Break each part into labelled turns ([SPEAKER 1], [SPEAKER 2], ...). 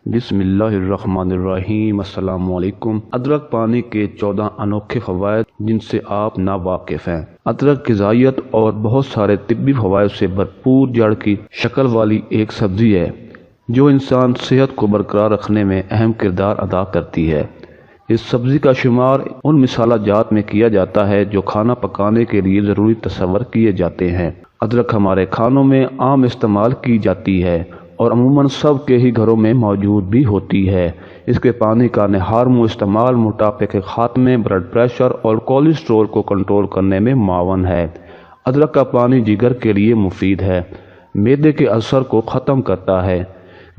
[SPEAKER 1] بسم اللہ الرحمن الرحیم۔ السلام علیکم۔ ادرک پانی کے 14 انوکھے فوائد جن سے آپ نا واقف ہیں۔ ادرک غذائیت اور بہت سارے طبی فوائد سے بھرپور جڑ کی شکل والی ایک سبزی ہے جو انسان صحت کو برقرار رکھنے میں اہم کردار ادا کرتی ہے۔ اس سبزی کا شمار ان مسالہ جات میں کیا جاتا ہے جو کھانا پکانے کے لیے ضروری تصور کیے جاتے ہیں۔ ادرک ہمارے کھانوں میں عام استعمال کی جاتی ہے اور عموماً سب کے ہی گھروں میں موجود بھی ہوتی ہے۔ اس کے پانی کا نہارمو استعمال موٹاپے کے خاتمے، بلڈ پریشر اور کولیسٹرول کو کنٹرول کرنے میں معاون ہے۔ ادرک کا پانی جگر کے لیے مفید ہے، معدے کے اثر کو ختم کرتا ہے،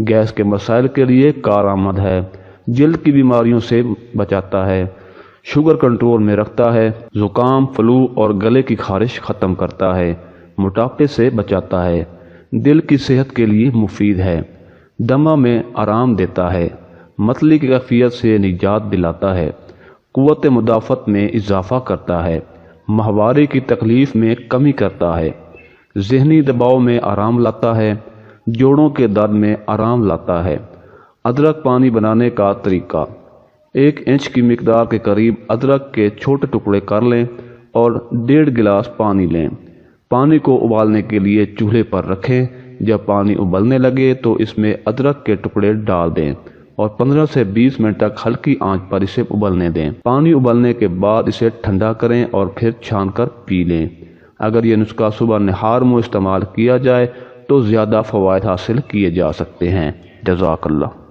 [SPEAKER 1] گیس کے مسائل کے لیے کارآمد ہے، جلد کی بیماریوں سے بچاتا ہے، شوگر کنٹرول میں رکھتا ہے، زکام، فلو اور گلے کی خارش ختم کرتا ہے، موٹاپے سے بچاتا ہے، دل کی صحت کے لیے مفید ہے، دمہ میں آرام دیتا ہے، متلی کی کیفیت سے نجات دلاتا ہے، قوت مدافعت میں اضافہ کرتا ہے، ماہوارے کی تکلیف میں کمی کرتا ہے، ذہنی دباؤ میں آرام لاتا ہے، جوڑوں کے درد میں آرام لاتا ہے۔ ادرک پانی بنانے کا طریقہ: 1 انچ کی مقدار کے قریب ادرک کے چھوٹے ٹکڑے کر لیں اور 1.5 گلاس پانی لیں۔ پانی کو ابالنے کے لیے چولہے پر رکھیں۔ جب پانی ابلنے لگے تو اس میں ادرک کے ٹکڑے ڈال دیں اور 15 سے 20 منٹ تک ہلکی آنچ پر اسے ابلنے دیں۔ پانی ابلنے کے بعد اسے ٹھنڈا کریں اور پھر چھان کر پی لیں۔ اگر یہ نسخہ صبح نہارمو استعمال کیا جائے تو زیادہ فوائد حاصل کیے جا سکتے ہیں۔ جزاک اللہ۔